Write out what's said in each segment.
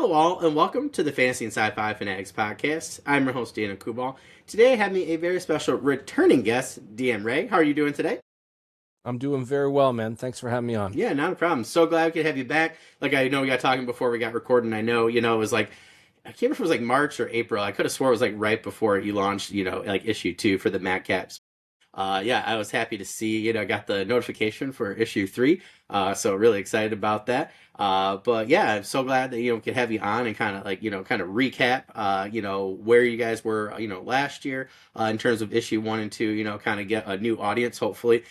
Hello, all, and welcome to the Fantasy and Sci-Fi Fanatics podcast. I'm your host, Dan Coolbaugh. Today, I have me a very special returning guest, DM Ray. How are you doing today? I'm doing very well, man. Thanks for having me on. Yeah, not a problem. So glad we could have you back. Like, I know we got talking before we got recording. I know, it was like, I can't remember if it was like March or April. I could have swore it was like right before you launched, like issue 2 for the Madcaps. Yeah, I was happy to see, I got the notification for issue 3. So really excited about that. But yeah, I'm so glad that, we could have you on and kind of like, kind of recap, where you guys were, last year, in terms of issue 1 and 2, kind of get a new audience, hopefully,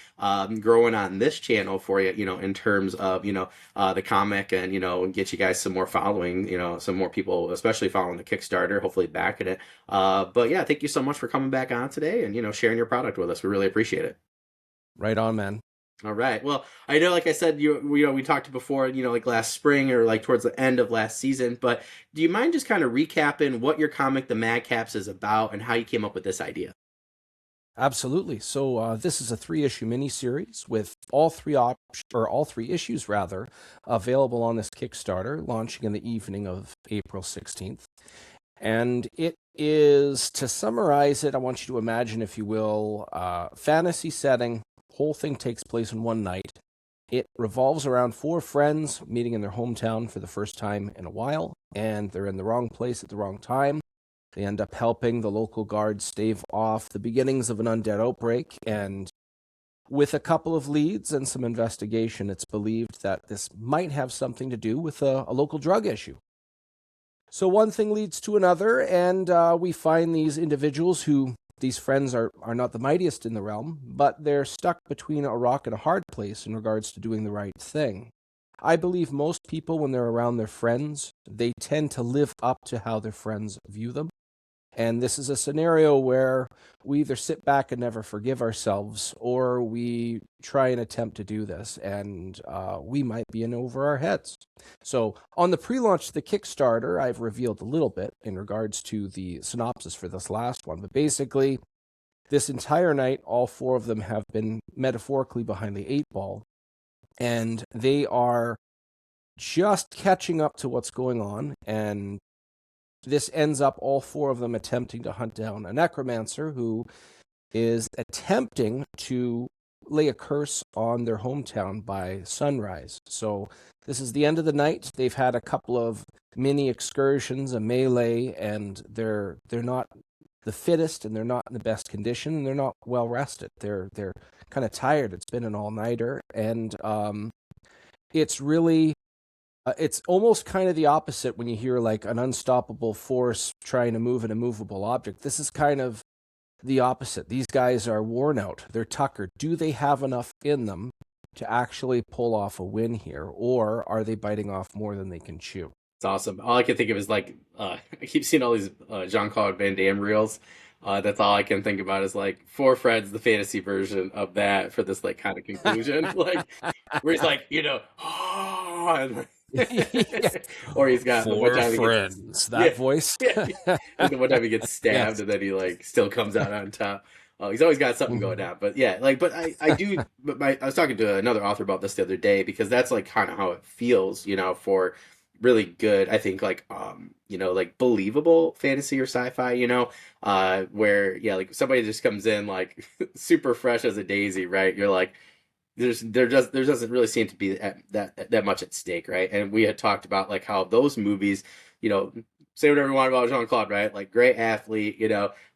growing on this channel for you, in terms of, the comic and, get you guys some more following, some more people, especially following the Kickstarter, hopefully backing it. But yeah, thank you so much for coming back on today and, sharing your product with us. We really appreciate it. Right on, man. All right. Well, I know, like I said, we talked before, like last spring or like towards the end of last season, but do you mind just kind of recapping what your comic, The Madcaps, is about and how you came up with this idea? Absolutely. So this is a 3-issue miniseries with all three issues rather available on this Kickstarter, launching in the evening of April 16th. And it is, to summarize it, I want you to imagine, if you will, fantasy setting. Whole thing takes place in one night. It revolves around 4 friends meeting in their hometown for the first time in a while, and they're in the wrong place at the wrong time. They end up helping the local guards stave off the beginnings of an undead outbreak, and with a couple of leads and some investigation, it's believed that this might have something to do with a local drug issue. So one thing leads to another, and we find these individuals who, these friends are not the mightiest in the realm, but they're stuck between a rock and a hard place in regards to doing the right thing. I believe most people, when they're around their friends, they tend to live up to how their friends view them. And this is a scenario where we either sit back and never forgive ourselves, or we try and attempt to do this, and we might be in over our heads. So on the pre-launch to the Kickstarter, I've revealed a little bit in regards to the synopsis for this last one. But basically, this entire night, all 4 of them have been metaphorically behind the 8 ball, and they are just catching up to what's going on, and this ends up all 4 of them attempting to hunt down a necromancer who is attempting to lay a curse on their hometown by sunrise. So this is the end of the night. They've had a couple of mini excursions, a melee, and they're not the fittest, and they're not in the best condition, and they're not well rested. They're kind of tired. It's been an all-nighter, and it's really... it's almost kind of the opposite when you hear like an unstoppable force trying to move an immovable object. This is kind of the opposite. These guys are worn out. They're tuckered. Do they have enough in them to actually pull off a win here, or are they biting off more than they can chew? It's awesome. All I can think of is like, I keep seeing all these Jean-Claude Van Damme reels. That's all I can think about is like 4 Friends, the fantasy version of that for this like kind of conclusion. Like, where he's like, and or he's got the one 4 time he friends. gets, That voice. and the one time he gets stabbed Yes. and then he like still comes out on top. He's always got something going on. But yeah, like, but I do. But I was talking to another author about this the other day because that's like kind of how it feels, for really good, I think, like like believable fantasy or sci-fi, where like somebody just comes in like super fresh as a daisy, right? You're like, there doesn't really seem to be that much at stake, right? And we had talked about like how those movies, say whatever you want about Jean-Claude, right? Like great athlete,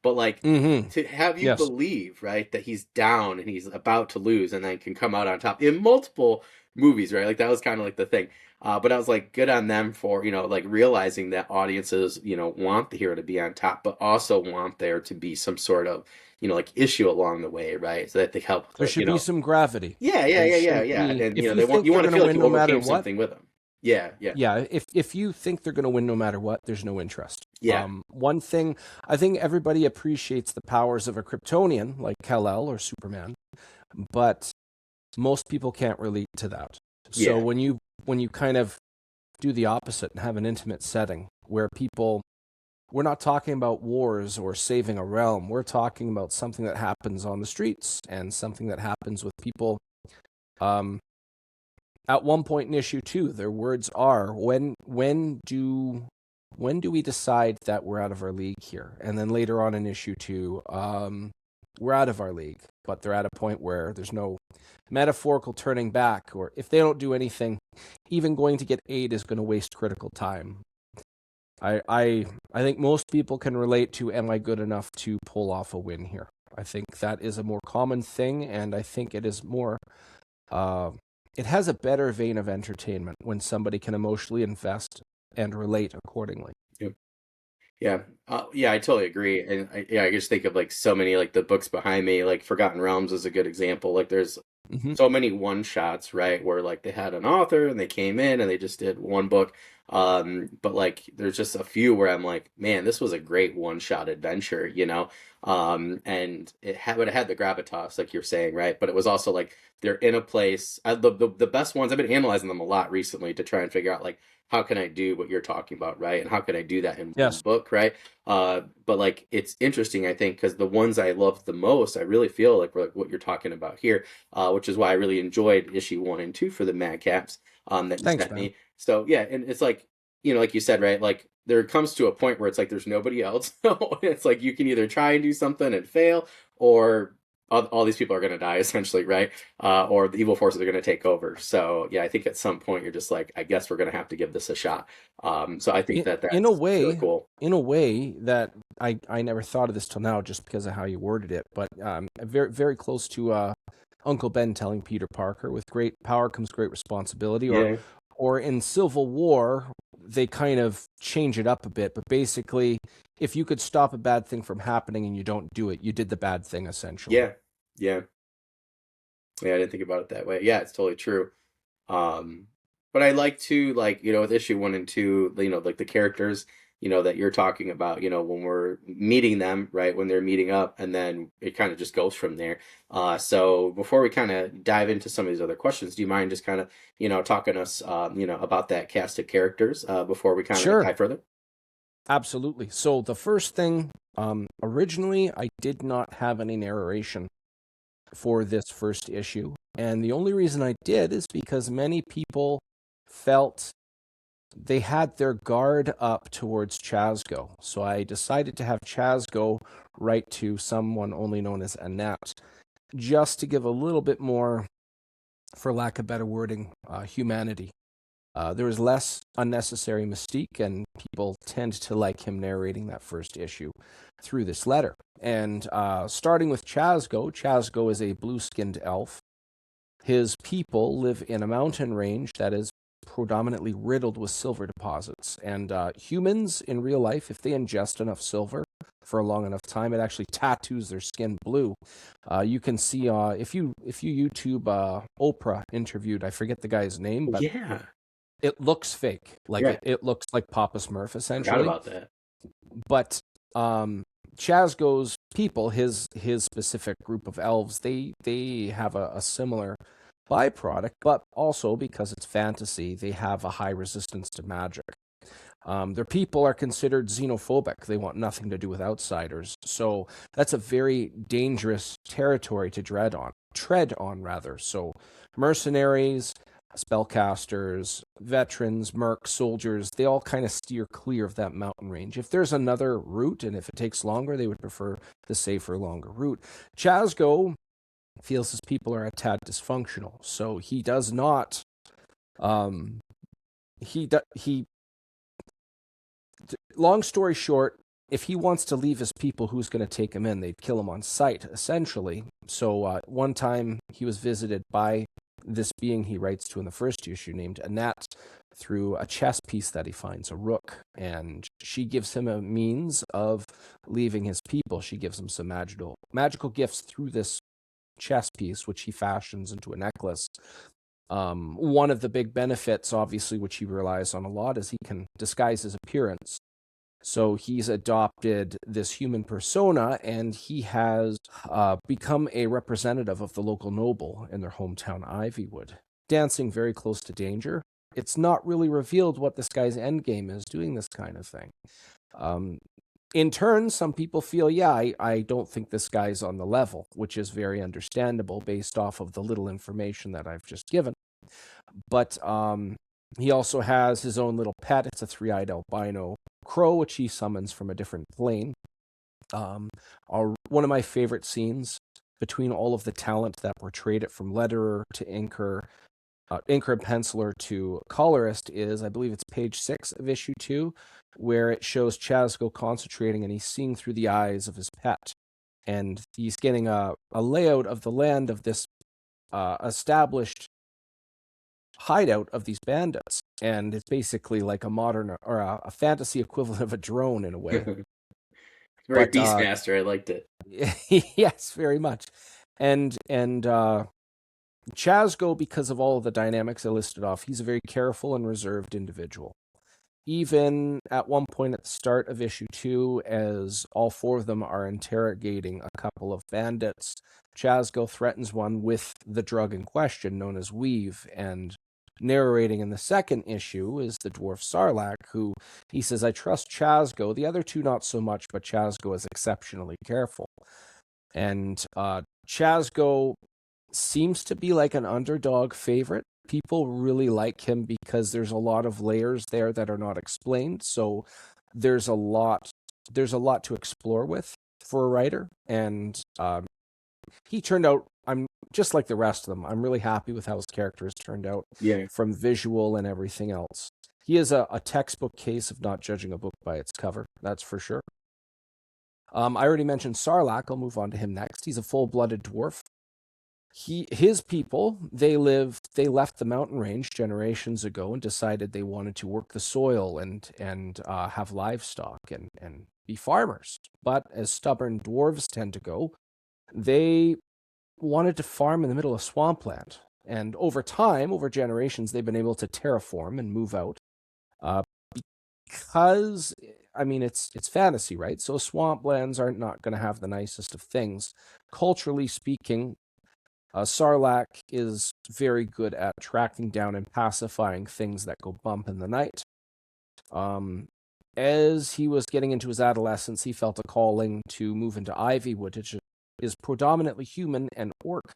but like to have you Yes. believe, right, that he's down and he's about to lose and then can come out on top in multiple movies, right? Like that was kind of like the thing. But I was like, good on them for, like realizing that audiences, want the hero to be on top, but also want there to be some sort of, like issue along the way, right? So that they help. There should be some gravity. Yeah. And If you want to feel like you overcame something with them. Yeah. Yeah, if you think they're going to win no matter what, there's no interest. Yeah. One thing, I think everybody appreciates the powers of a Kryptonian, like Kal-El or Superman, but most people can't relate to that. So Yeah. when you kind of do the opposite and have an intimate setting where we're not talking about wars or saving a realm, we're talking about something that happens on the streets and something that happens with people At one point in issue 2, their words are, when do we decide that we're out of our league here? And then later on in issue 2, we're out of our league, but they're at a point where there's no metaphorical turning back, or if they don't do anything, even going to get aid is going to waste critical time. I think most people can relate to, am I good enough to pull off a win here? I think that is a more common thing, and I think it is more, it has a better vein of entertainment when somebody can emotionally invest and relate accordingly. Yep. Yeah. Yeah, I totally agree. And I just think of like so many, like the books behind me, like Forgotten Realms is a good example. Like there's so many one shots, right? Where like they had an author and they came in and they just did one book. But like there's just a few where I'm like, man, this was a great one shot adventure, you know? And but it had the gravitas, like you're saying, right? But it was also like they're in a place. The best ones, I've been analyzing them a lot recently to try and figure out like how can I do what you're talking about, right? And how can I do that in one Yes. book, right? But like it's interesting, I think, because the ones I loved the most, I really feel like were like what you're talking about here, which is why I really enjoyed issue 1 and 2 for the Madcaps that you Thanks, sent man. me. So yeah, and it's like, you know, like you said, right? Like there comes to a point where it's like there's nobody else. So it's like you can either try and do something and fail, or all these people are going to die essentially, right? Or the evil forces are going to take over. So yeah, I think at some point you're just like, I guess we're going to have to give this a shot. So I think that In a that's really way, cool. that I never thought of this till now, just because of how you worded it, but very very close to Uncle Ben telling Peter Parker, with great power comes great responsibility, Yeah, or in Civil War, they kind of change it up a bit, but basically, if you could stop a bad thing from happening and you don't do it, you did the bad thing, essentially. yeah, yeah, yeah. I didn't think about it that way. Yeah, it's totally true. Um, but I like to, like, you know, with issue 1 and 2, you know, like the characters, you know, that you're talking about, you know, when we're meeting them, right, when they're meeting up, and then it kind of just goes from there. So before we kind of dive into some of these other questions, do you mind just kind of, you know, talking us, you know, about that cast of characters before we kind of Sure, dive further? absolutely. So the first thing, originally, I did not have any narration for this first issue. And the only reason I did is because many people felt they had their guard up towards Chasgo. So I decided to have Chasgo write to someone only known as Annette, just to give a little bit more, for lack of better wording, humanity. There was less unnecessary mystique, and people tend to like him narrating that first issue through this letter. And starting with Chasgo, Chasgo is a blue-skinned elf. His people live in a mountain range that is predominantly riddled with silver deposits. And humans in real life, if they ingest enough silver for a long enough time, it actually tattoos their skin blue. You can see if you YouTube Oprah interviewed, I forget the guy's name, Oh, but yeah, it looks fake. Like yeah, it looks like Papa Smurf forgot essentially. about that. But Chasgo's people, his specific group of elves, they have a similar byproduct, but also because it's fantasy, they have a high resistance to magic. Their people are considered xenophobic. They want nothing to do with outsiders. So that's a very dangerous territory to tread on rather. So mercenaries, spellcasters, veterans, mercs, soldiers, they all kind of steer clear of that mountain range. If there's another route, and if it takes longer, they would prefer the safer, longer route. Chasgo feels his people are a tad dysfunctional, so he does not. He long story short, if he wants to leave his people, who's going to take him in? They'd kill him on sight, essentially. So one time he was visited by this being he writes to in the first issue, named Annette, through a chess piece that he finds, a rook. And she gives him a means of leaving his people. She gives him some magical gifts through this chess piece, which he fashions into a necklace. One of the big benefits, obviously, which he relies on a lot, is he can disguise his appearance. So he's adopted this human persona, and he has become a representative of the local noble in their hometown, Ivywood, dancing very close to danger. It's not really revealed what this guy's endgame is doing this kind of thing. In turn, some people feel, yeah, I don't think this guy's on the level, which is very understandable based off of the little information that I've just given. But he also has his own little pet. It's a three-eyed albino crow, which he summons from a different plane. One of my favorite scenes between all of the talent that portrayed it, from letterer to inker, inker and penciler to colorist, is, I believe it's page 6 of issue 2, where it shows Chazgo concentrating and he's seeing through the eyes of his pet. And he's getting a layout of the land of this established hideout of these bandits. And it's basically like a modern or a fantasy equivalent of a drone in a way. Very Beastmaster. I liked it. Yes, very much. And Chazgo, because of all of the dynamics I listed off, he's a very careful and reserved individual. Even at one point at the start of issue 2, as all 4 of them are interrogating a couple of bandits, Chazgo threatens one with the drug in question, known as weave, and narrating in the second issue is the dwarf Sarlacc, who he says, I trust Chazgo. The other 2 not so much, but Chazgo is exceptionally careful. And Chazgo seems to be like an underdog favorite. People really like him because there's a lot of layers there that are not explained. So there's a lot to explore with for a writer. And he turned out, I'm just like the rest of them. I'm really happy with how his character has turned out, from visual and everything else. He is a textbook case of not judging a book by its cover. That's for sure. I already mentioned Sarlacc. I'll move on to him next. He's a full-blooded dwarf. His people, they left the mountain range generations ago and decided they wanted to work the soil and have livestock and be farmers. But as stubborn dwarves tend to go, they wanted to farm in the middle of swampland. And over time, over generations, they've been able to terraform and move out. Because, I mean, it's fantasy, right? So swamplands are not going to have the nicest of things. Culturally speaking, Sarlacc is very good at tracking down and pacifying things that go bump in the night. As he was getting into his adolescence, he felt a calling to move into Ivywood, which is predominantly human and orc.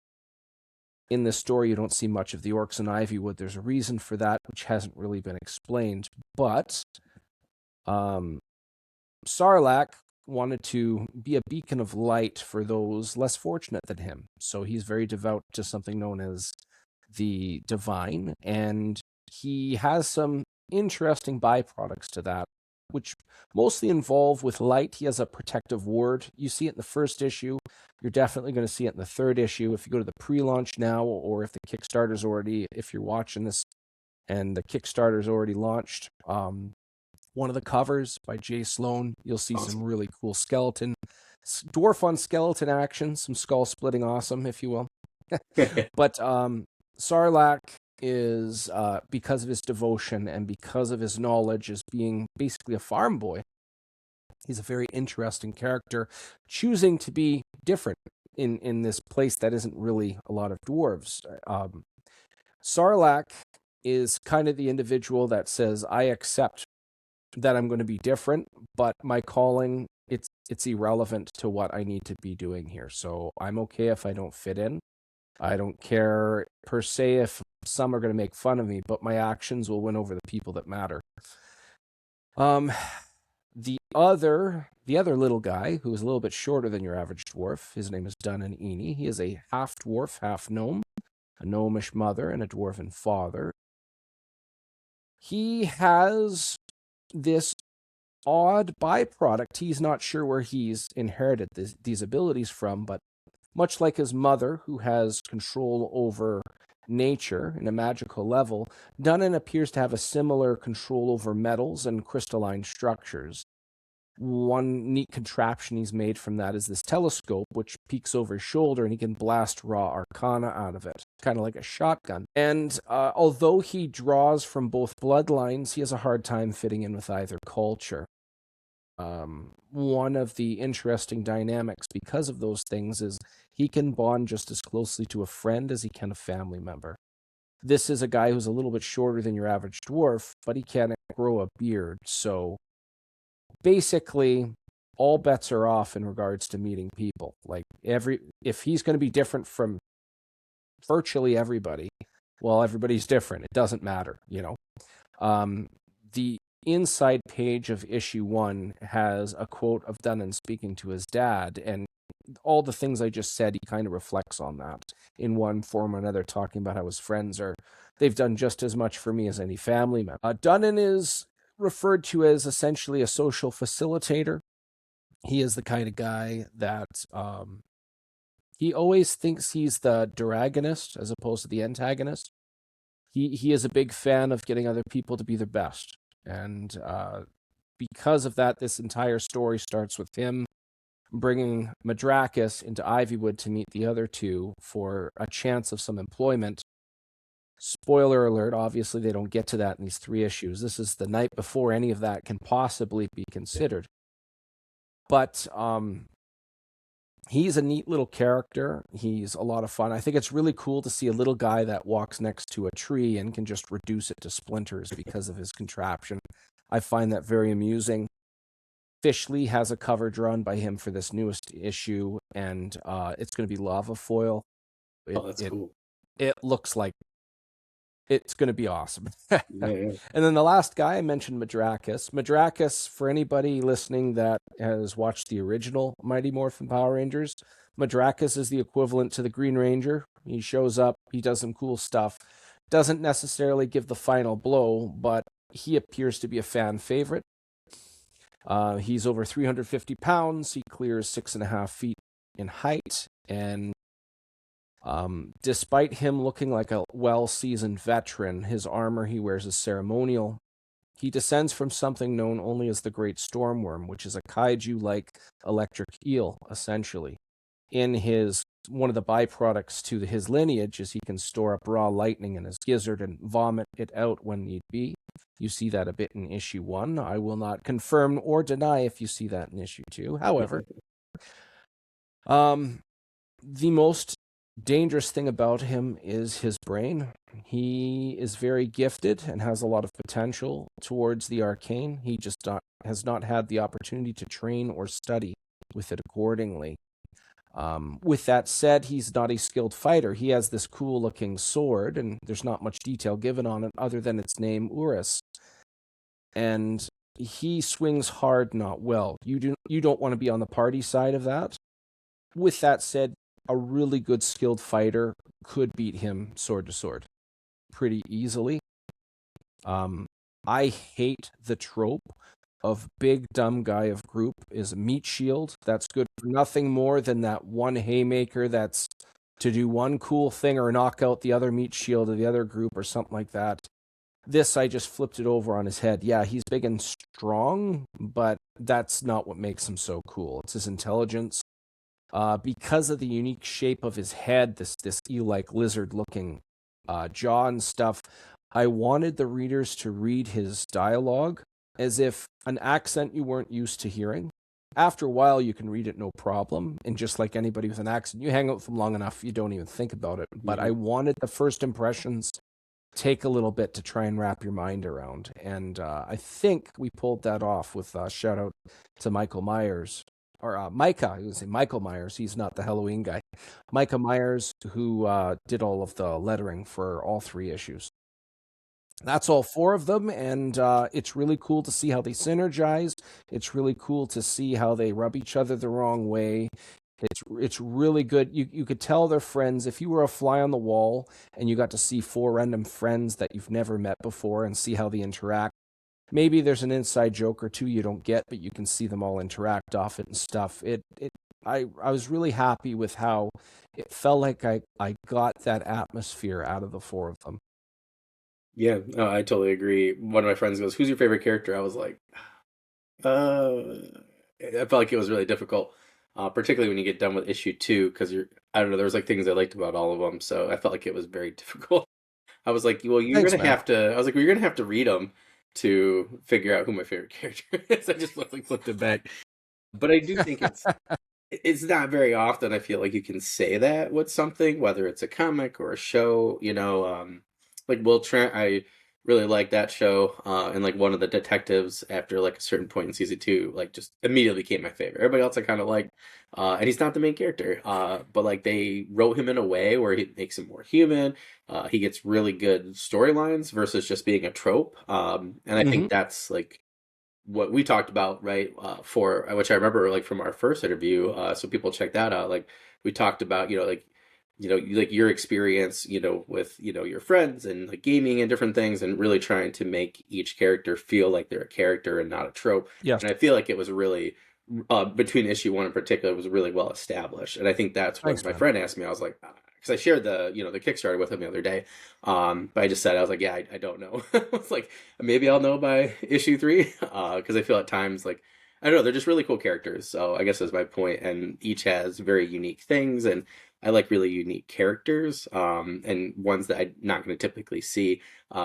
In this story, you don't see much of the orcs in Ivywood. There's a reason for that, which hasn't really been explained. But Sarlacc wanted to be a beacon of light for those less fortunate than him. So he's very devout to something known as the divine, and he has some interesting byproducts to that, which mostly involve with light. He has a protective ward. You see it in the first issue. You're definitely going to see it in the third issue. If you go to the pre-launch now, or if the Kickstarter's already, if you're watching this and the Kickstarter's already launched, one of the covers by Jay Sloan, you'll see some really cool skeleton, dwarf on skeleton action, some skull splitting awesome, if you will. But Sarlacc is, because of his devotion and because of his knowledge as being basically a farm boy, he's a very interesting character, choosing to be different in this place that isn't really a lot of dwarves. Sarlacc is kind of the individual that says, I accept that I'm going to be different, but my calling, it's irrelevant to what I need to be doing here. So I'm okay if I don't fit in. I don't care per se if some are going to make fun of me, but my actions will win over the people that matter. The other little guy, who is a little bit shorter than your average dwarf, his name is Dun and Eenie. He is a half dwarf, half gnome, a gnomish mother and a dwarven father. He has this odd byproduct. He's not sure where he's inherited these abilities from, but much like his mother, who has control over nature in a magical level, Dunnan appears to have a similar control over metals and crystalline structures. One neat contraption he's made from that is this telescope, which peeks over his shoulder, and he can blast raw arcana out of it, kind of like a shotgun. And although he draws from both bloodlines, he has a hard time fitting in with either culture. One of the interesting dynamics because of those things is he can bond just as closely to a friend as he can a family member. This is a guy who's a little bit shorter than your average dwarf, but he can't grow a beard, so basically all bets are off in regards to meeting people. Like if he's going to be different from virtually everybody, Well, everybody's different. It doesn't matter, you know. The inside page of issue 1 has a quote of Dunnan speaking to his dad, and all the things I just said, he kind of reflects on that in one form or another, talking about how his friends they've done just as much for me as any family member. Dunnan is referred to as essentially a social facilitator. He is the kind of guy that he always thinks he's the dragonist as opposed to the antagonist. He is a big fan of getting other people to be their best. And because of that, this entire story starts with him bringing Madrakis into Ivywood to meet the other two for a chance of some employment. Spoiler alert, obviously they don't get to that in these 3 issues. This is the night before any of that can possibly be considered. But he's a neat little character. He's a lot of fun. I think it's really cool to see a little guy that walks next to a tree and can just reduce it to splinters because of his contraption. I find that very amusing. Fishley has a cover drawn by him for this newest issue, and it's going to be lava foil. That's cool. It looks like it's going to be awesome. Yeah. And then the last guy I mentioned, Madrakis. Madrakis, for anybody listening that has watched the original Mighty Morphin Power Rangers, Madrakis is the equivalent to the Green Ranger. He shows up, he does some cool stuff. Doesn't necessarily give the final blow, but he appears to be a fan favorite. He's over 350 pounds. He clears 6.5 feet in height. And despite him looking like a well-seasoned veteran, his armor he wears is ceremonial. He descends from something known only as the Great Stormworm, which is a kaiju-like electric eel, essentially. In one of the byproducts to his lineage is he can store up raw lightning in his gizzard and vomit it out when need be. You see that a bit in issue 1. I will not confirm or deny if you see that in issue 2. However, the most dangerous thing about him is his brain. He is very gifted and has a lot of potential towards the arcane. He just has not had the opportunity to train or study with it accordingly. With that said, he's not a skilled fighter. He has this cool-looking sword, and there's not much detail given on it other than its name, Urus. And he swings hard, not well. You don't want to be on the party side of that. With that said, a really good skilled fighter could beat him sword to sword pretty easily. I hate the trope of big dumb guy of group is meat shield. That's good for nothing more than that one haymaker that's to do one cool thing or knock out the other meat shield of the other group or something like that. This, I just flipped it over on his head. Yeah, he's big and strong, but that's not what makes him so cool. It's his intelligence. Because of the unique shape of his head, this eel-like lizard-looking jaw and stuff, I wanted the readers to read his dialogue as if an accent you weren't used to hearing. After a while, you can read it no problem, and just like anybody with an accent, you hang out with them long enough, you don't even think about it. But I wanted the first impressions take a little bit to try and wrap your mind around, and I think we pulled that off with shout out to Michael Myers. Or Micah, I was going to say Michael Myers. He's not the Halloween guy. Micah Myers, who did all of the lettering for all 3 issues. That's all 4 of them, and it's really cool to see how they synergize. It's really cool to see how they rub each other the wrong way. It's really good. You could tell they're friends. If you were a fly on the wall and you got to see 4 random friends that you've never met before and see how they interact, maybe there's an inside joke or 2 you don't get, but you can see them all interact off it and stuff. I was really happy with how it felt like I got that atmosphere out of the 4 of them. Yeah, no, I totally agree. One of my friends goes, "Who's your favorite character?" I was like, I felt like it was really difficult, particularly when you get done with issue 2, because I don't know, there was like things I liked about all of them, so I felt like it was very difficult. I was like, well, you're Thanks, gonna man. have to. I was like, well, you're gonna have to read them to figure out who my favorite character is. I just like flipped it back, but I do think it's not very often I feel like you can say that with something, whether it's a comic or a show. Like Will Trent, really liked that show. And like one of the detectives after like a certain point in season two, like just immediately became my favorite. Everybody else I kind of liked, and he's not the main character, but like they wrote him in a way where he makes him more human. He gets really good storylines versus just being a trope. And I think Hmm. that's like what we talked about, right? For which I remember like from our first interview. So people check that out. Like we talked about, like your experience, with your friends and like gaming and different things, and really trying to make each character feel like they're a character and not a trope. Yes. And I feel like it was really between issue one in particular was really well established. And I think that's what Thanks, my man. friend asked me. I was like, because I shared the Kickstarter with him the other day. But I just said, I was like, yeah, I don't know. I was like, maybe I'll know by issue three. Because I feel at times like, I don't know, they're just really cool characters. So I guess that's my point. And each has very unique things. And I like really unique characters, and ones that I'm not going to typically see,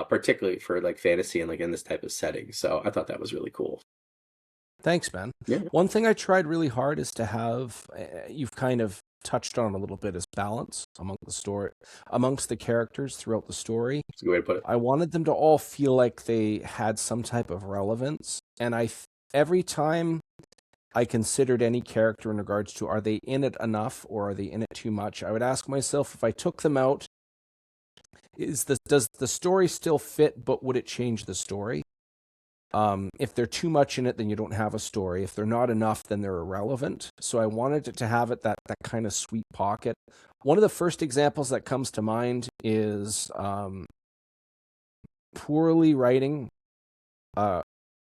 particularly for like fantasy and like in this type of setting. So I thought that was really cool. Thanks, man. Yeah, One thing I tried really hard is to have, you've kind of touched on a little bit, is balance amongst the characters throughout the story. that's a good way to put it. I wanted them to all feel like they had some type of relevance, and every time I considered any character in regards to, are they in it enough or are they in it too much, I would ask myself, if I took them out, does the story still fit, but would it change the story? If they're too much in it, then you don't have a story. If they're not enough, then they're irrelevant. So I wanted it to have it that kind of sweet pocket. One of the first examples that comes to mind is poorly writing uh,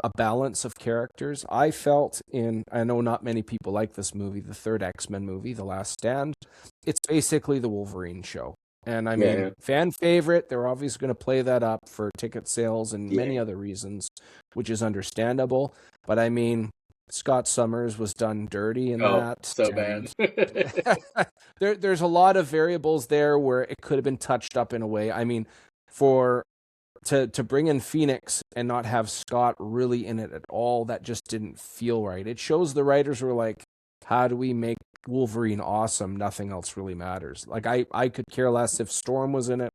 a balance of characters. I felt I know not many people like this movie, the third X-Men movie, The Last Stand. It's basically the Wolverine show. And I mean, Yeah, fan favorite, they're obviously going to play that up for ticket sales and yeah. many other reasons, which is understandable. But I mean, Scott Summers was done dirty in Oh, that. so bad. And there's a lot of variables there where it could have been touched up in a way. I mean, for to bring in Phoenix and not have Scott really in it at all, that just didn't feel right. It shows the writers were like, how do we make Wolverine awesome? Nothing else really matters. Like I could care less if Storm was in it,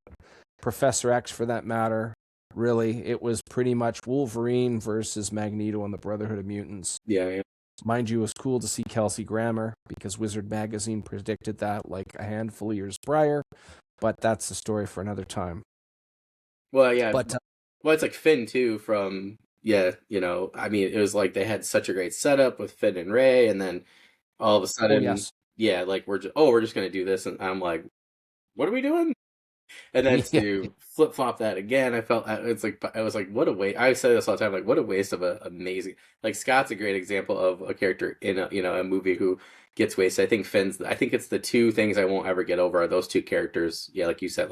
Professor X for that matter. Really, it was pretty much Wolverine versus Magneto and the Brotherhood of Mutants. Yeah, yeah. Mind you, it was cool to see Kelsey Grammer because Wizard Magazine predicted that like a handful of years prior, but that's a story for another time. Well, yeah. But Well, it's like Finn too from yeah, I mean, it was like they had such a great setup with Finn and Ray, and then all of a oh sudden, yes, yeah, like we're just gonna do this, and I'm like, what are we doing? And then yeah, to flip flop that again, I felt it's like I was like, what a waste. I say this all the time, like what a waste of a amazing. Like Scott's a great example of a character in a movie who gets wasted. I think Finn's. I think it's the two things I won't ever get over are those two characters. Yeah, like you said,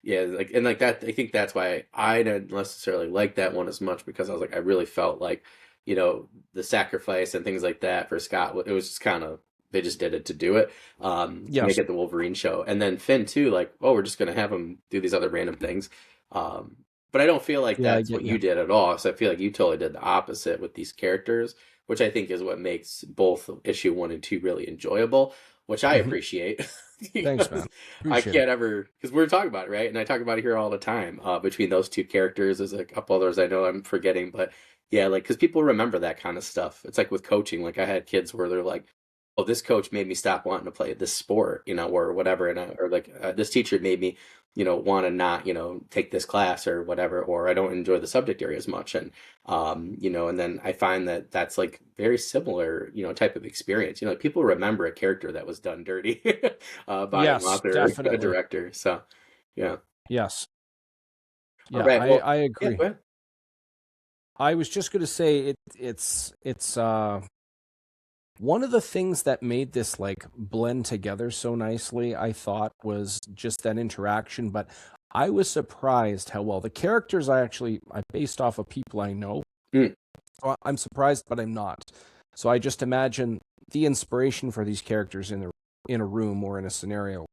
yeah, like and like that. I think that's why I didn't necessarily like that one as much because I was like, I really felt like, the sacrifice and things like that for Scott. It was just kind of they just did it to do it, to make yes, it the Wolverine show. And then Finn too, like, oh, we're just gonna have him do these other random things. But I don't feel like yeah, I that's get what you. you did at all. So I feel like you totally did the opposite with these characters, which I think is what makes both issue one and two really enjoyable, which I Hmm. appreciate. Thanks, man. Because I Appreciate it. can't ever because we're talking about it, right? And I talk about it here all the time. Between those two characters, there's a couple others I know I'm forgetting, but yeah, like because people remember that kind of stuff. It's like with coaching. Like I had kids where they're like, "Oh, this coach made me stop wanting to play this sport," or whatever, and or like this teacher made me, want to not, take this class or whatever, or I don't enjoy the subject area as much, and then I find that that's like very similar, type of experience. Like people remember a character that was done dirty by an Yes, author, a definitely. director. So, yeah. Yes, All yeah, right. Well, I yeah. agree. Go ahead. I was just going to say it's one of the things that made this like blend together so nicely, I thought, was just that interaction. But I was surprised how well the characters I based off of people I know. Mm, So I'm surprised, but I'm not. So I just imagine the inspiration for these characters in a room or in a scenario.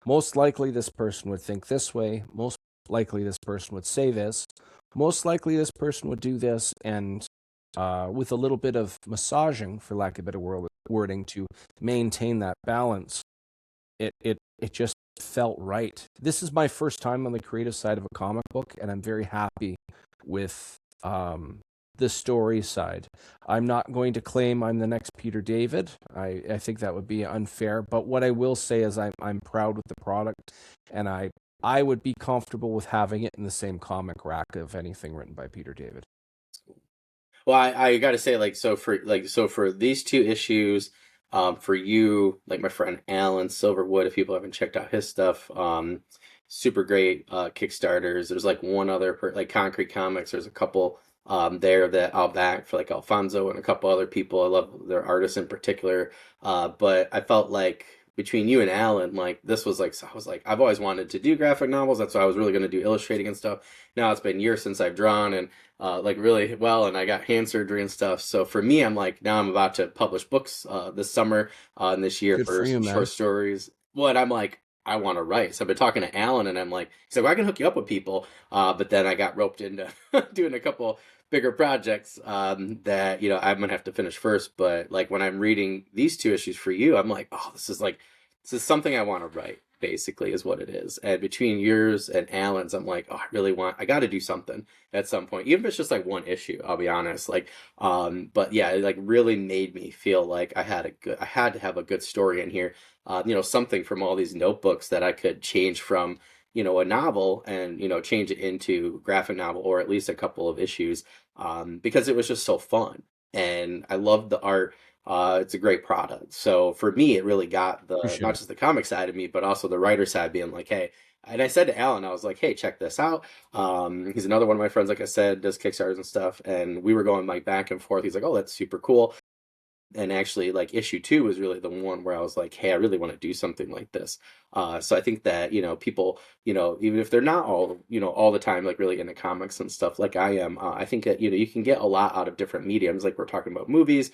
Most likely, this person would think this way. Most likely, this person would say this. Most likely, this person would do this, and with a little bit of massaging, for lack of a better wording, to maintain that balance. it just felt right. This is my first time on the creative side of a comic book, and I'm very happy with the story side. I'm not going to claim I'm the next Peter David. I think that would be unfair. But what I will say is I'm proud with the product, and I would be comfortable with having it in the same comic rack of anything written by Peter David. Well, I got to say, so for these two issues, for you, like my friend Alan Silverwood, if people haven't checked out his stuff, super great Kickstarters. There's like one other like Concrete Comics. There's a couple there that I'll back for like Alfonso and a couple other people. I love their artists in particular. But I felt like between you and Alan, like this was like, so I was like, I've always wanted to do graphic novels. That's why I was really going to do illustrating and stuff. Now it's been years since I've drawn, and like really well, and I got hand surgery and stuff. So for me, I'm like, now I'm about to publish books this summer and this year Good for for you, man. short stories. Well, and I'm like, I want to write. So I've been talking to Alan, and I'm like, he's like, well, I can hook you up with people. But then I got roped into doing a couple bigger projects that I'm gonna have to finish first. But like when I'm reading these two issues for you, I'm like, oh, this is something I want to write. Basically, is what it is. And between yours and Alan's, I'm like, oh, I got to do something at some point, even if it's just like one issue. I'll be honest, like, but yeah, it like really made me feel like I had to have a good story in here. Something from all these notebooks that I could change from a novel and change it into graphic novel, or at least a couple of issues, because it was just so fun and I loved the art. It's a great product. So for me, it really got the Appreciate not it. just the comic side of me, but also the writer side, being like, hey. And I said to Alan, I was like, hey, check this out. He's another one of my friends, like I said, does Kickstarters and stuff, and we were going like back and forth. He's like, oh, that's super cool. And actually, like issue 2 was really the one where I was like, hey, I really want to do something like this. So I think that people, even if they're not all the time like really into comics and stuff like I am, I think that you can get a lot out of different mediums. Like we're talking about movies,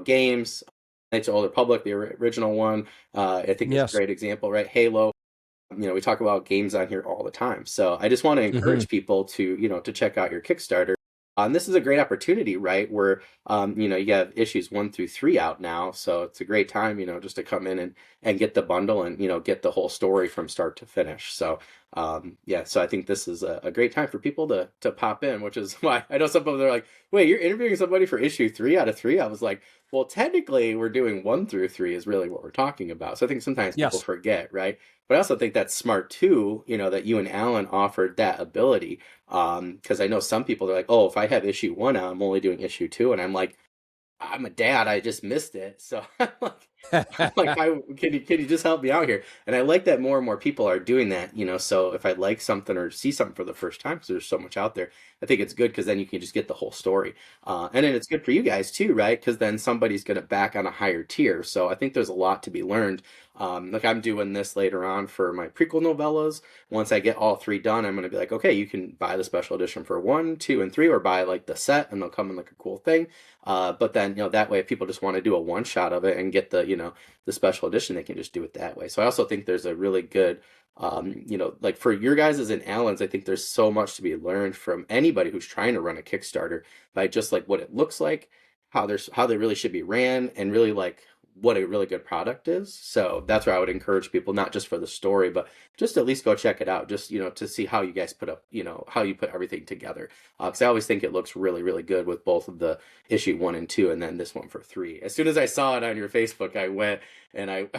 games. Knights of the Old Republic, the original one, I think is a Yes. great example, right? Halo. We talk about games on here all the time. So I just want to Hmm. encourage people to check out your Kickstarter. And this is a great opportunity, right? Where you have issues 1 through 3 out now, so it's a great time, just to come in and get the bundle and get the whole story from start to finish. So yeah, so I think this is a great time for people to pop in, which is why I know some people are like, "Wait, you're interviewing somebody for issue 3 out of 3?" I was like, "Well, technically, we're doing 1 through 3 is really what we're talking about." So I think sometimes people Yes. forget, right? But I also think that's smart too, that you and Alan offered that ability. Because I know some people are like, oh, if I have issue 1 out, I'm only doing issue 2, and I'm like, I'm a dad, I just missed it. So I'm like, can you just help me out here? And I like that more and more people are doing that, so if I like something or see something for the first time, because there's so much out there, I think it's good because then you can just get the whole story. And then it's good for you guys too, right? Because then somebody's going to back on a higher tier. So I think there's a lot to be learned. Like I'm doing this later on for my prequel novellas. Once I get all 3 done, I'm going to be like, okay, you can buy the special edition for 1, 2, and 3, or buy like the set, and they'll come in like a cool thing. But then, that way, if people just want to do a one shot of it and get the special edition, they can just do it that way. So I also think there's a really good, like for your guys as in Allen's, I think there's so much to be learned from anybody who's trying to run a Kickstarter by just like what it looks like, how they really should be ran, and really like what a really good product is. So that's where I would encourage people, not just for the story, but just at least go check it out, just to see how you guys put up, how you put everything together. Because I always think it looks really, really good with both of the issue 1 and 2, and then this one for 3. As soon as I saw it on your Facebook, I went and I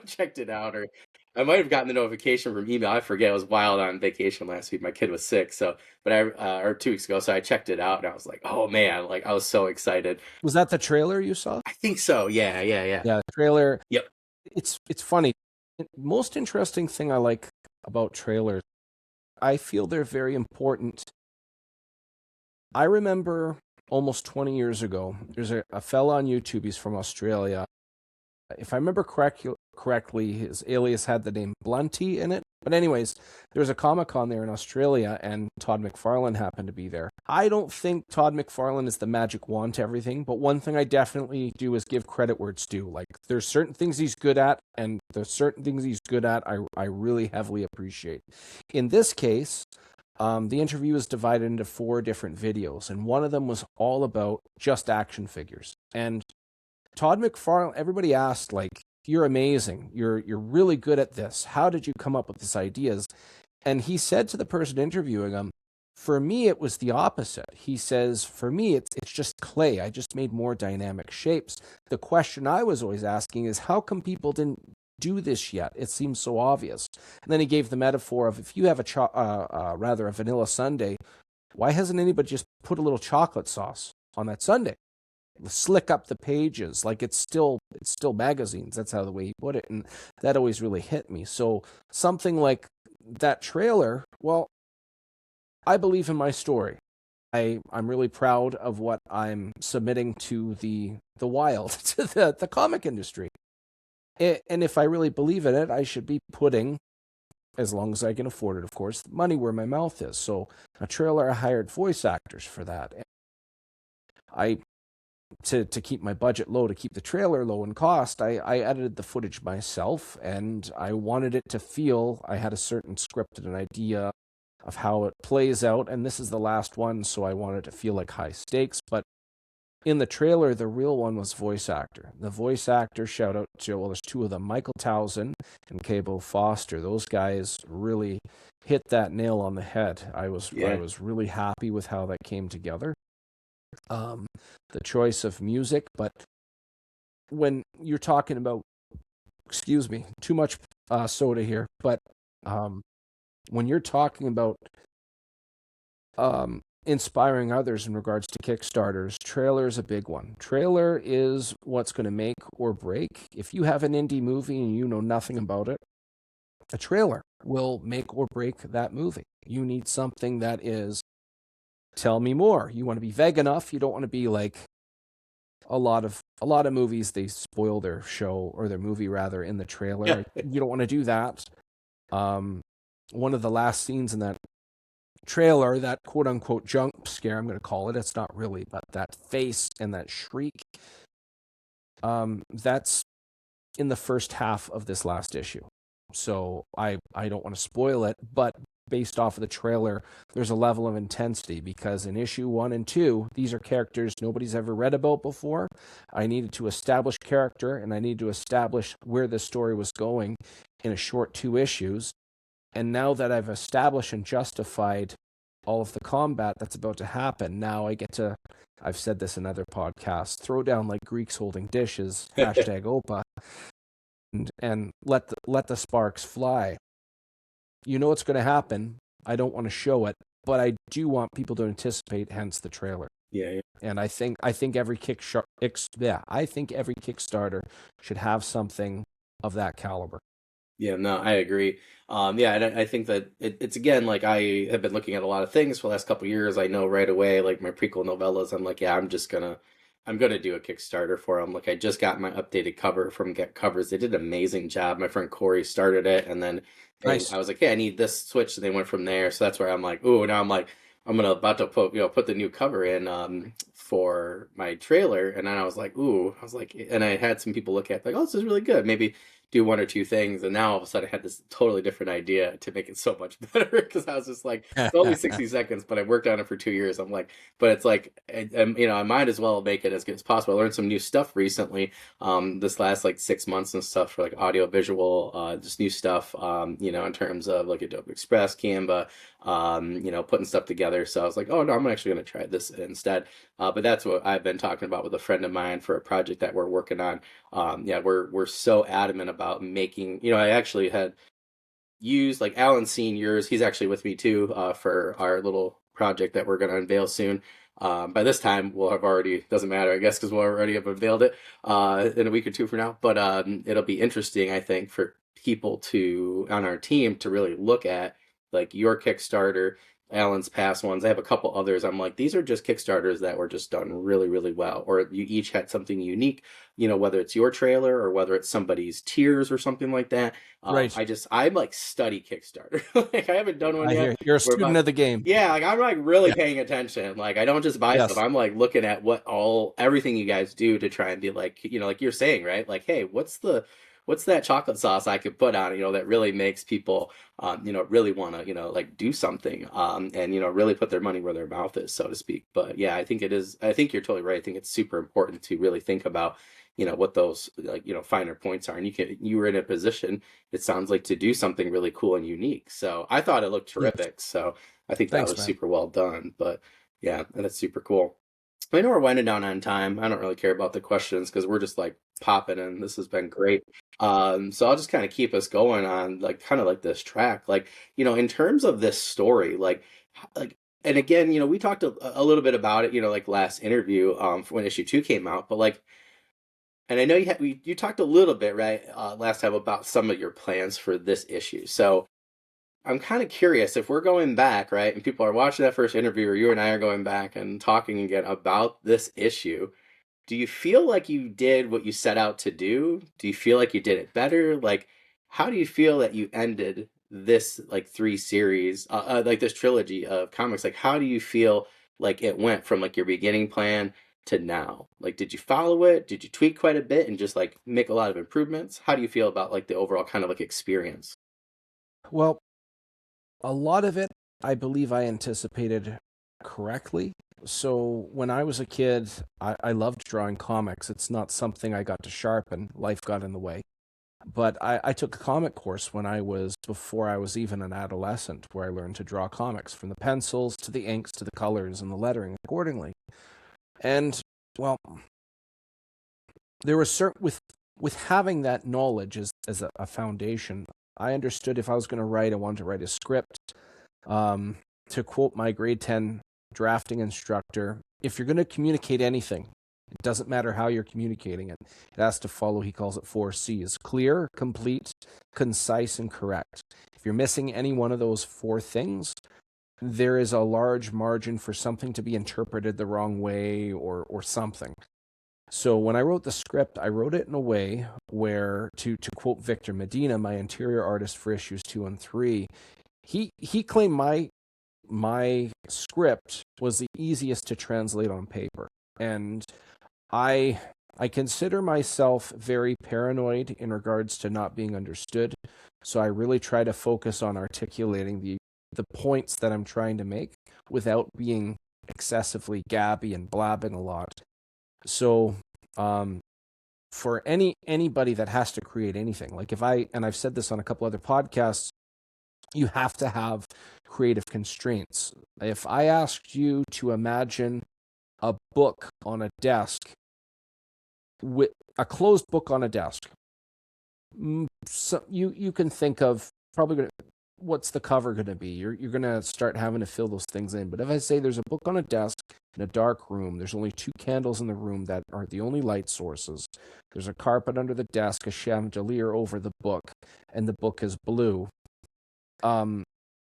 checked it out, or I might have gotten the notification from email. I forget. I was wild on vacation last week. My kid was sick, so but or 2 weeks ago. So I checked it out, and I was like, oh man, like I was so excited. Was that the trailer you saw? I think so. Yeah, yeah, yeah. Yeah, the trailer. Yep. It's funny. Most interesting thing I like about trailers, I feel they're very important. I remember almost 20 years ago, there's a fella on YouTube. He's from Australia. If I remember correctly, his alias had the name Blunty in it. But anyways, there's a Comic-Con there in Australia, and Todd McFarlane happened to be there. I don't think Todd McFarlane is the magic wand to everything, but one thing I definitely do is give credit where it's due. Like, there's certain things he's good at, and there's certain things he's good at I really heavily appreciate. In this case, the interview was divided into 4 different videos, and one of them was all about just action figures. And Todd McFarlane, everybody asked, like, you're amazing. You're really good at this. How did you come up with these ideas?" And he said to the person interviewing him, "For me, it was the opposite." He says, "For me, it's just clay. I just made more dynamic shapes. The question I was always asking is, how come people didn't do this yet? It seems so obvious." And then he gave the metaphor of, if you have rather a vanilla sundae, why hasn't anybody just put a little chocolate sauce on that sundae? Slick up the pages, like it's still magazines. That's how the way he put it, and that always really hit me. So something like that trailer, well, I believe in my story. I'm really proud of what I'm submitting to the wild, to the comic industry. And if I really believe in it, I should be putting, as long as I can afford it, of course, money where my mouth is. So a trailer, I hired voice actors for that. I to keep my budget low, to keep the trailer low in cost, I edited the footage myself, and I wanted it to feel, I had a certain script and an idea of how it plays out, and this is the last one, so I wanted to feel like high stakes. But in the trailer, the real one was voice actor. The voice actor, shout out to, well, there's two of them, Michael Towson and Cabo Foster. Those guys really hit that nail on the head. I was really happy with how that came together. The choice of music, but when you're talking about, excuse me, too much soda here, but when you're talking about inspiring others in regards to Kickstarters, trailer is a big one. Trailer is what's going to make or break. If you have an indie movie and you know nothing about it, a trailer will make or break that movie. You need something that is, tell me more. You want to be vague enough. You don't want to be like a lot of movies. They spoil their show, or their movie rather, in the trailer. You don't want to do that. One of the last scenes in that trailer, that quote unquote jump scare, I'm going to call it. It's not really, but that face and that shriek. That's in the first half of this last issue. So I don't want to spoil it, but based off of the trailer, there's a level of intensity, because in issue 1 and 2, these are characters nobody's ever read about before. I needed to establish character, and I needed to establish where the story was going in a short 2 issues. And now that I've established and justified all of the combat that's about to happen, now I get to, I've said this in other podcasts, throw down like Greeks holding dishes, hashtag Opa, and let the sparks fly. You know what's going to happen. I don't want to show it, but I do want people to anticipate, hence the trailer. Yeah. And I think every Kickstarter should have something of that caliber. Yeah, no, I agree. Yeah, and I think that it's again, like, I have been looking at a lot of things for the last couple of years. I know right away, like my prequel novellas, I'm like, yeah, I'm gonna do a Kickstarter for them. Like, I just got my updated cover from Get Covers. They did an amazing job. My friend Corey started it, and then Nice. I was like, hey, I need this switch, and they went from there. So that's where I'm like, ooh, now I'm like, I'm gonna about to put the new cover in for my trailer, and then I was like, ooh, and I had some people look at it, like, oh, this is really good. Maybe do 1 or 2 things, and now all of a sudden I had this totally different idea to make it so much better, because I was just like, it's only 60 seconds, but I worked on it for 2 years. I'm like, but it's like, I might as well make it as good as possible. I learned some new stuff recently, this last like 6 months and stuff, for like audio visual, just new stuff, in terms of like Adobe Express, Canva, putting stuff together. So I was like, oh no, I'm actually going to try this instead. But that's what I've been talking about with a friend of mine for a project that we're working on. We're so adamant about making, I actually had used, like, Alan's seen yours. He's actually with me too, for our little project that we're going to unveil soon. By this time we'll have already, doesn't matter, I guess, because we'll already have unveiled it in a week or 2 from now. But it'll be interesting, I think, for people on our team to really look at, like, your Kickstarter, Alan's past ones. I have a couple others. I'm like, these are just Kickstarters that were just done really, really well, or you each had something unique, whether it's your trailer or whether it's somebody's tiers or something like that. Right. I'm like, study Kickstarter. Like, I haven't done one I yet. hear you're a student of the game. Yeah, like, I'm like really Yeah. paying attention. Like, I don't just buy Yes. stuff. I'm like looking at everything you guys do to try and be like, like you're saying, right? Like, hey, what's that chocolate sauce I could put on, that really makes people, really want to, like, do something, and, really put their money where their mouth is, so to speak. But yeah, I think you're totally right. I think it's super important to really think about, what those like finer points are, and you were in a position, it sounds like, to do something really cool and unique. So I thought it looked Yes. terrific. So I think that Thanks, was man. super well done. But yeah, that's super cool. I know we're winding down on time. I don't really care about the questions because we're just like popping, and this has been great. So I'll just kind of keep us going on like kind of like this track, like in terms of this story, like, and again, we talked a little bit about it, like last interview, for when issue 2 came out, but like, and I know you talked a little bit, right, last time about some of your plans for this issue. So I'm kind of curious if we're going back, right, and people are watching that first interview, or you and I are going back and talking again about this issue. Do you feel like you did what you set out to do? Do you feel like you did it better? Like, how do you feel that you ended this like 3 series, like this trilogy of comics? Like, how do you feel like it went from like your beginning plan to now? Like, did you follow it? Did you tweak quite a bit and just like make a lot of improvements? How do you feel about like the overall kind of like experience? Well, a lot of it, I believe I anticipated correctly. So when I was a kid, I loved drawing comics. It's not something I got to sharpen. Life got in the way. But I took a comic course before I was even an adolescent, where I learned to draw comics, from the pencils to the inks to the colors and the lettering accordingly. And, well, there was with having that knowledge as a foundation, I understood if I was going to write, I wanted to write a script. To quote my grade 10 drafting instructor, if you're going to communicate anything, it doesn't matter how you're communicating it. It has to follow, he calls it 4 C's: clear, complete, concise, and correct. If you're missing any one of those 4 things, there is a large margin for something to be interpreted the wrong way or something. So when I wrote the script, I wrote it in a way where, to quote Victor Medina, my interior artist for issues 2 and 3, he claimed my script was the easiest to translate on paper. And I consider myself very paranoid in regards to not being understood. So I really try to focus on articulating the points that I'm trying to make without being excessively gabby and blabbing a lot. So for anybody that has to create anything, like and I've said this on a couple other podcasts, you have to have creative constraints. If I asked you to imagine a book on a desk, with a closed book on a desk, so you can think of probably what's the cover going to be. You're going to start having to fill those things in. But if I say there's a book on a desk in a dark room, there's only 2 candles in the room that are the only light sources. There's a carpet under the desk, a chandelier over the book, and the book is blue.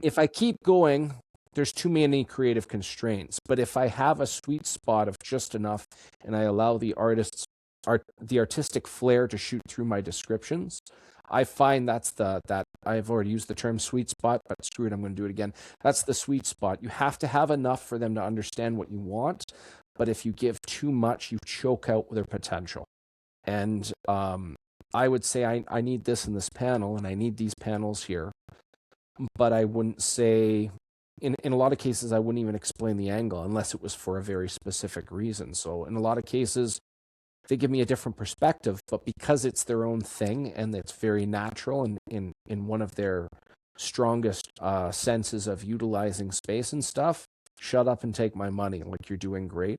If I keep going, there's too many creative constraints. But if I have a sweet spot of just enough, and I allow the artistic flair to shoot through my descriptions, I find that I've already used the term sweet spot, but screw it, I'm going to do it again. That's the sweet spot. You have to have enough for them to understand what you want, but if you give too much, you choke out their potential. And I would say I need this in this panel, and I need these panels here. But I wouldn't say, in a lot of cases, I wouldn't even explain the angle unless it was for a very specific reason. So in a lot of cases, they give me a different perspective, but because it's their own thing and it's very natural and in one of their strongest senses of utilizing space and stuff, shut up and take my money. Like, you're doing great.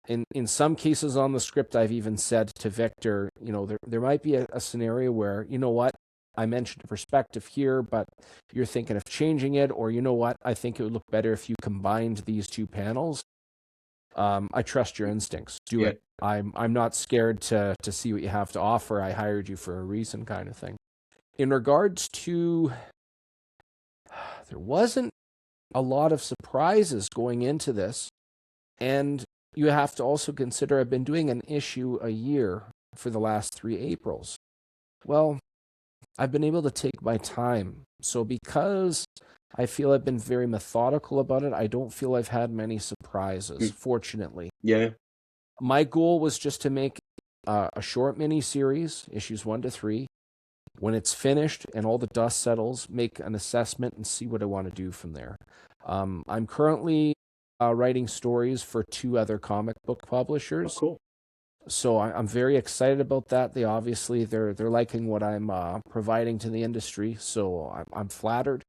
In some cases on the script, I've even said to Victor, there might be a scenario where, you know what, I mentioned a perspective here, but you're thinking of changing it, or you know what, I think it would look better if you combined these 2 panels. I trust your instincts. Do it. I'm not scared to see what you have to offer. I hired you for a reason, kind of thing. In regards to, there wasn't a lot of surprises going into this, and you have to also consider I've been doing an issue a year for the last 3 Aprils. Well, I've been able to take my time. So because I feel I've been very methodical about it, I don't feel I've had many surprises, fortunately. Yeah. My goal was just to make a short mini-series, issues 1 to 3. When it's finished and all the dust settles, make an assessment and see what I want to do from there. I'm currently writing stories for 2 other comic book publishers. Oh, cool. So I'm very excited about that. They're liking what I'm providing to the industry, so I'm flattered.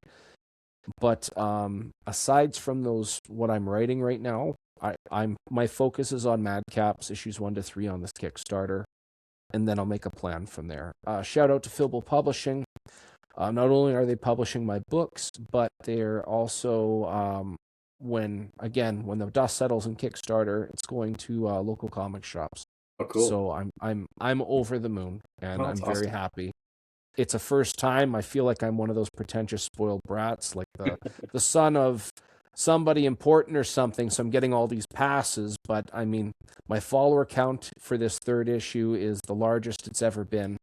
But aside from those, what I'm writing right now, I'm my focus is on Madcaps issues 1 to 3 on this Kickstarter, and then I'll make a plan from there. Shout out to Filble Publishing. Not only are they publishing my books, but they're also when the dust settles in Kickstarter, it's going to local comic shops. Oh, cool. So I'm over the moon, and Oh, I'm that's very awesome. happy. It's a first time. I feel like I'm one of those pretentious spoiled brats, like the son of somebody important or something. So I'm getting all these passes, but I mean, my follower count for this third issue is the largest it's ever been.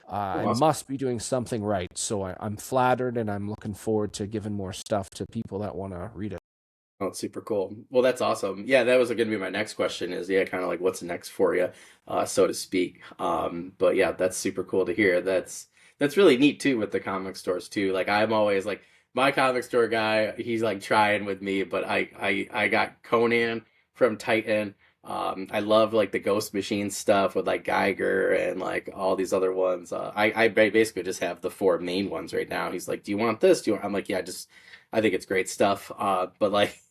Oh, I awesome. must be doing something right. So I'm flattered, and I'm looking forward to giving more stuff to people that want to read it. Oh, it's super cool. Well, that's awesome. Yeah, that was going to be my next question is, yeah, kind of like what's next for you, so to speak. But yeah, that's super cool to hear. That's really neat too with the comic stores too. Like I'm always like my comic store guy, he's like trying with me, but I got Conan from Titan. I love like the Ghost Machine stuff with like Geiger and like all these other ones. I basically just have the four main ones right now. He's like, "Do you want this? Do you want?" I'm like, "Yeah, just I think it's great stuff." But like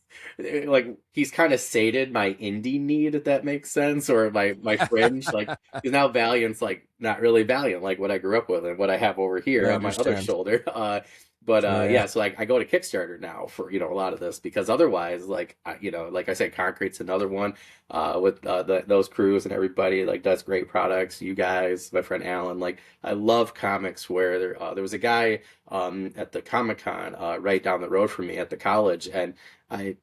he's kind of sated my indie need, if that makes sense, or my fringe. Like because now Valiant's like not really Valiant, like what I grew up with and what I have over I here on my other understand. shoulder. But Yeah. yeah, so like I go to Kickstarter now for a lot of this because otherwise, like like I said, Concrete's another one with those crews and everybody like does great products. You guys, my friend Alan, like I love comics where there was a guy at the Comic Con right down the road from me at the college, and I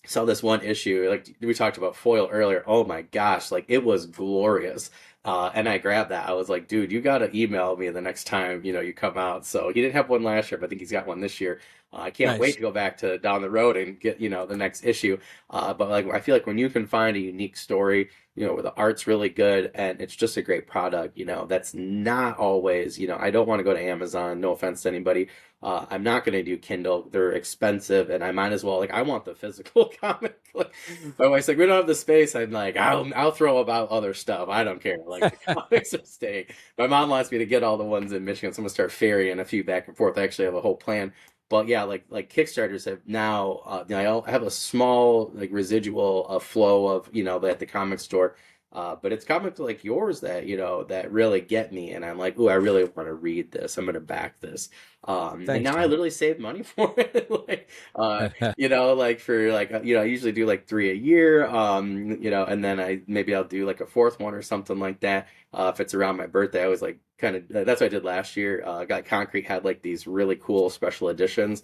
saw this one issue, like we talked about foil earlier. Oh my gosh, like it was glorious. And I grabbed that. I was like, dude, you gotta email me the next time, you come out. So he didn't have one last year, but I think he's got one this year. I can't wait Nice. to go back to down the road and get, the next issue. But like I feel like when you can find a unique story, where the art's really good and it's just a great product, that's not always, I don't want to go to Amazon, no offense to anybody. I'm not going to do Kindle. They're expensive, and I might as well. Like, I want the physical comic. Like, my wife's like, we don't have the space. I'm like, I'll throw about other stuff. I don't care. Like, the comics are staying. My mom wants me to get all the ones in Michigan, so I'm gonna start ferrying a few back and forth. I actually have a whole plan. But yeah, like Kickstarters have now. I have a small like residual flow of at the comic store. But it's comics like yours that that really get me, and I'm like, ooh, I really want to read this. I'm gonna back this. And Thanks, now I man. literally save money for it. Like, like for like, I usually do like three a year, and then maybe I'll do like a fourth one or something like that. If it's around my birthday, I was like kind of, that's what I did last year. Got Concrete had like these really cool special editions,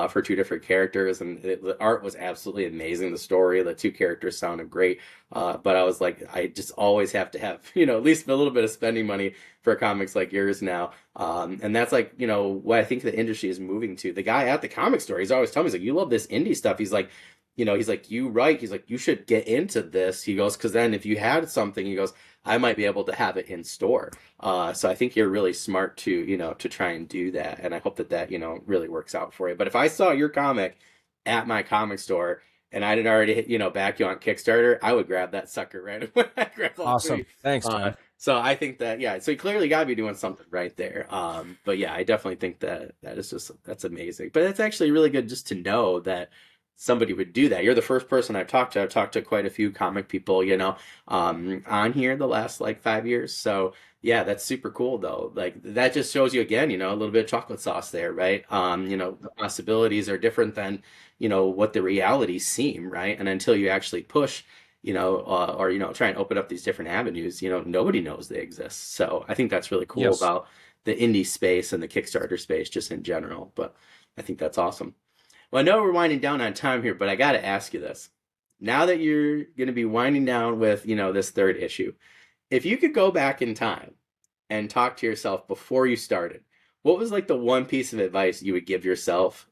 for two different characters, and the art was absolutely amazing. The story, the two characters sounded great. But I was like, I just always have to have, at least a little bit of spending money for comics like yours now. And that's like, what I think the industry is moving to. The guy at the comic store, he's always telling me, he's like, you love this indie stuff. He's like, he's like, you write. He's like, you should get into this. He goes, because then if you had something, he goes, I might be able to have it in store. So I think you're really smart to, to try and do that. And I hope that, really works out for you. But if I saw your comic at my comic store and I didn't already, back you on Kickstarter, I would grab that sucker right away. I grab all Awesome. three. Thanks, Uh, man. so I think that, yeah, so you clearly got to be doing something right there. But yeah, I definitely think that is that's amazing. But it's actually really good just to know that somebody would do that. You're the first person I've talked to. I've talked to quite a few comic people, on here the last like 5 years. So yeah, that's super cool though. Like that just shows you again, a little bit of chocolate sauce there, right? The possibilities are different than, what the realities seem, right? And until you actually push or try and open up these different avenues. Nobody knows they exist. So I think that's really cool Yes. about the indie space and the Kickstarter space just in general. But I think that's awesome. Well, I know we're winding down on time here, but I got to ask you this. Now that you're going to be winding down with, this third issue, if you could go back in time and talk to yourself before you started, what was like the one piece of advice you would give yourself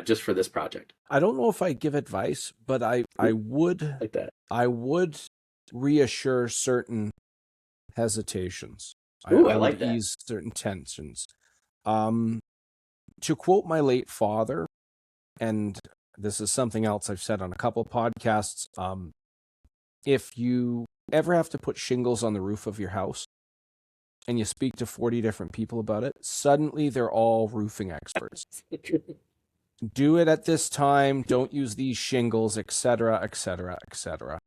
just for this project? I don't know if I give advice, but I Ooh, would like that. I would reassure certain hesitations. Ooh, I I would like that. ease certain tensions. Um, to quote my late father, and this is something else I've said on a couple of podcasts, if you ever have to put shingles on the roof of your house and you speak to 40 different people about it, suddenly they're all roofing experts. Do it at this time. Don't use these shingles, etc., etc., etc.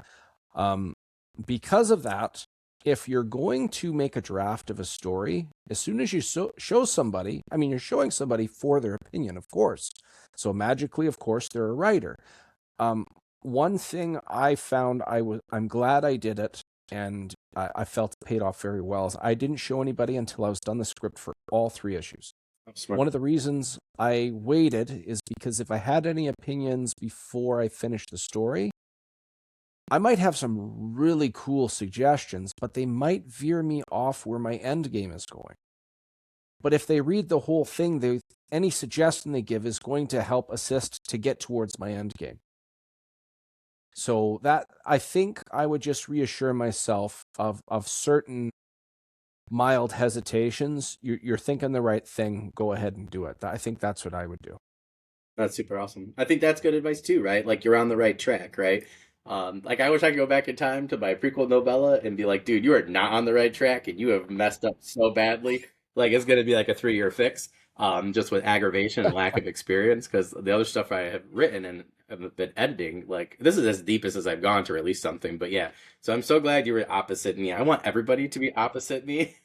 Because of that, if you're going to make a draft of a story, as soon as you show somebody, I mean, you're showing somebody for their opinion, of course. So magically, of course, they're a writer. One thing I found, I'm glad I did it, and I felt it paid off very well, is I didn't show anybody until I was done the script for all 3 issues. One of the reasons I waited is because if I had any opinions before I finished the story, I might have some really cool suggestions, but they might veer me off where my end game is going. But if they read the whole thing, any suggestion they give is going to help assist to get towards my end game. So that, I think I would just reassure myself of certain mild hesitations. You're thinking the right thing. Go ahead and do it. I think that's what I would do. That's super awesome. I think that's good advice too, right? Like you're on the right track, right? Like I wish I could go back in time to my prequel novella and be like, dude, you are not on the right track and you have messed up so badly. Like it's gonna be like a 3-year fix, just with aggravation and lack of experience. Because the other stuff I have written and have been editing, like this is as deepest as I've gone to release something. But yeah, so I'm so glad you were opposite me. I want everybody to be opposite me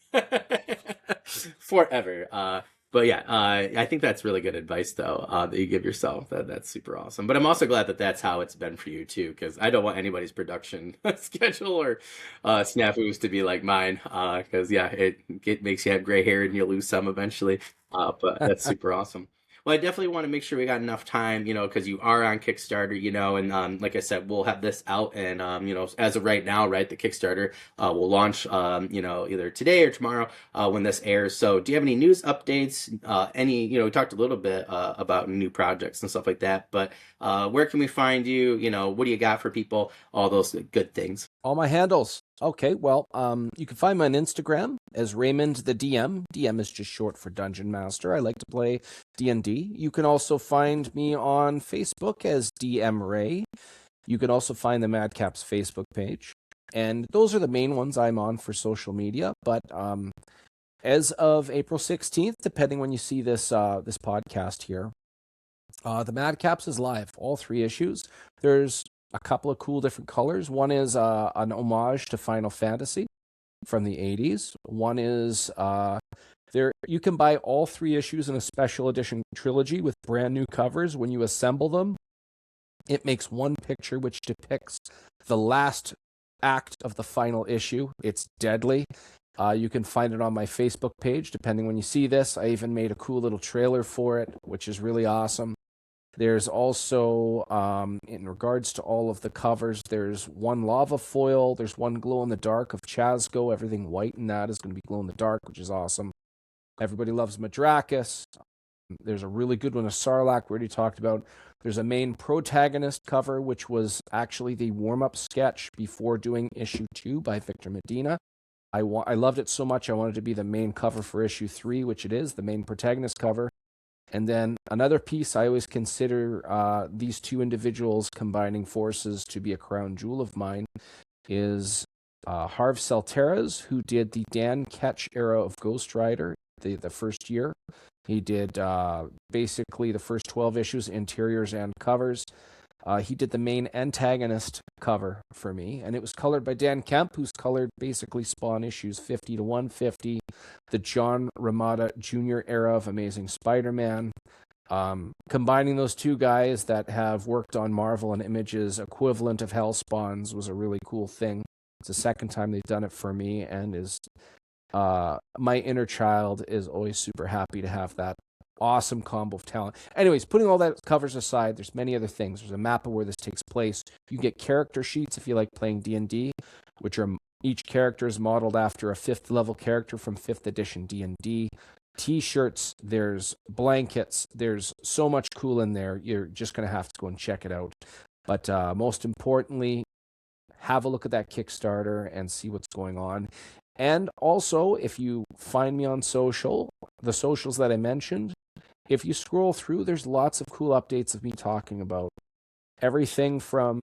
forever. But yeah, I think that's really good advice, though, that you give yourself. That's super awesome. But I'm also glad that that's how it's been for you, too, because I don't want anybody's production schedule or snafus to be like mine. Because, yeah, it makes you have gray hair and you lose some eventually. But that's super awesome. Well, I definitely want to make sure we got enough time, because you are on Kickstarter, and like I said, we'll have this out, and as of right now, right, the Kickstarter will launch, either today or tomorrow when this airs. So, do you have any news updates? We talked a little bit about new projects and stuff like that, but where can we find you? What do you got for people? All those good things. All my handles. Okay, well, you can find me on Instagram as Raymond the DM. DM is just short for Dungeon Master. I like to play D&D. You can also find me on Facebook as DM Ray. You can also find the Madcaps Facebook page. And those are the main ones I'm on for social media. But as of April 16th, depending when you see this this podcast here, the Madcaps is live, all 3 issues. There's a couple of cool different colors. One is an homage to Final Fantasy from the 80s. One is there. You can buy all 3 issues in a special edition trilogy with brand new covers. When you assemble them, it makes one picture which depicts the last act of the final issue. It's deadly. You can find it on my Facebook page, depending when you see this. I even made a cool little trailer for it, which is really awesome. There's also, in regards to all of the covers, there's one lava foil, there's one glow-in-the-dark of Chazgo. Everything white in that is going to be glow-in-the-dark, which is awesome. Everybody loves Madrakis. There's a really good one of Sarlacc we already talked about. There's a main protagonist cover, which was actually the warm-up sketch before doing issue 2 by Victor Medina. I loved it so much I wanted to be the main cover for issue 3, which it is, the main protagonist cover. And then another piece I always consider these 2 individuals combining forces to be a crown jewel of mine is Harv Salteras, who did the Dan Ketch era of Ghost Rider, the first year. He did basically the first 12 issues, interiors and covers. He did the main antagonist cover for me, and it was colored by Dan Kemp, who's colored basically Spawn issues 50 to 150, the John Romita Jr. era of Amazing Spider-Man. Combining those 2 guys that have worked on Marvel and Image's equivalent of Hellspawns was a really cool thing. It's the second time they've done it for me, and is my inner child is always super happy to have that awesome combo of talent. Anyways, putting all that covers aside, there's many other things. There's a map of where this takes place. You get character sheets if you like playing D&D, which are each character is modeled after a 5th level character from 5th edition D&D. T-shirts, there's blankets, there's so much cool in there. You're just going to have to go and check it out. But most importantly, have a look at that Kickstarter and see what's going on. And also, if you find me on the socials that I mentioned, if you scroll through, there's lots of cool updates of me talking about everything from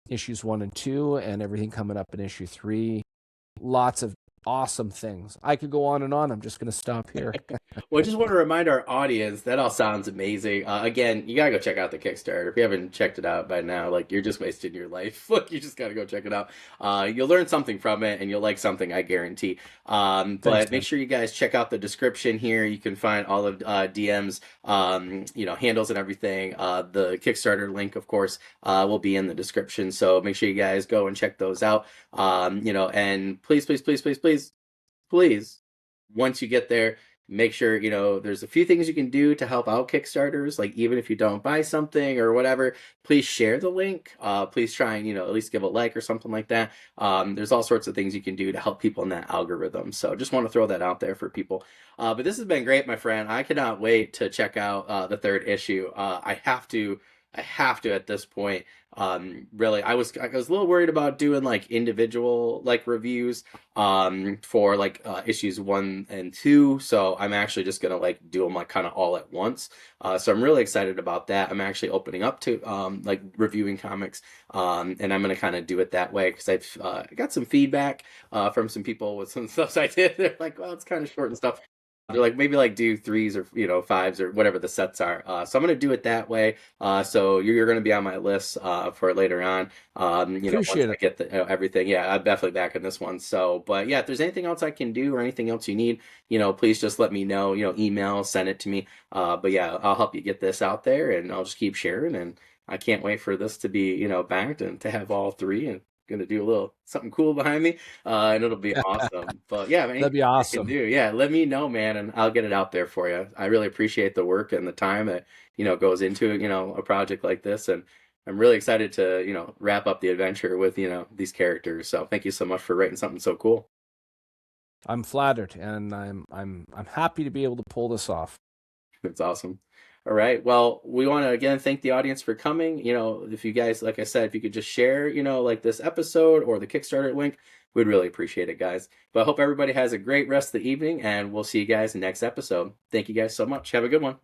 issues 1 and 2 and everything coming up in issue 3. Lots of awesome things. I could go on and on. I'm just going to stop here. Well, I just want to remind our audience that all sounds amazing. Again, you gotta go check out the Kickstarter. If you haven't checked it out by now, like you're just wasting your life. Like you just gotta go check it out. You'll learn something from it, and you'll like something, I guarantee. Thanks, But make man. sure you guys check out the description here. You can find all of DM's, handles and everything. The Kickstarter link, of course, will be in the description. So make sure you guys go and check those out. And please, please, please, please, please, please, once you get there, make sure there's a few things you can do to help out Kickstarters. Like even if you don't buy something or whatever, please share the link. Please try and at least give a like or something like that. There's all sorts of things you can do to help people in that algorithm. So just want to throw that out there for people. But this has been great, my friend. I cannot wait to check out the third issue. I have to at this point. Really, I was a little worried about doing like individual like reviews for like issues 1 and 2. So I'm actually just gonna like do them like kind of all at once. So I'm really excited about that. I'm actually opening up to like reviewing comics, and I'm gonna kind of do it that way because I've got some feedback from some people with some stuff I did. They're like, well, it's kind of short and stuff. They're like maybe like do 3s or 5s or whatever the sets are. So I'm gonna do it that way. So you're gonna be on my list for later on. Once Appreciate I it. get the everything. Yeah, I'm definitely back in this one. So, but yeah, if there's anything else I can do or anything else you need, please just let me know. Email, send it to me. But yeah, I'll help you get this out there, and I'll just keep sharing. And I can't wait for this to be backed and to have all 3 and. Gonna do a little something cool behind me, and it'll be awesome. But yeah, That'd anything be I can awesome. do, yeah, let me know, man, and I'll get it out there for you. I really appreciate the work and the time that goes into a project like this, and I'm really excited to wrap up the adventure with these characters. So thank you so much for writing something so cool. I'm flattered, and I'm happy to be able to pull this off. It's awesome. All right. Well, we want to again thank the audience for coming. If you guys, like I said, if you could just share, like this episode or the Kickstarter link, we'd really appreciate it, guys. But I hope everybody has a great rest of the evening, and we'll see you guys next episode. Thank you guys so much. Have a good one.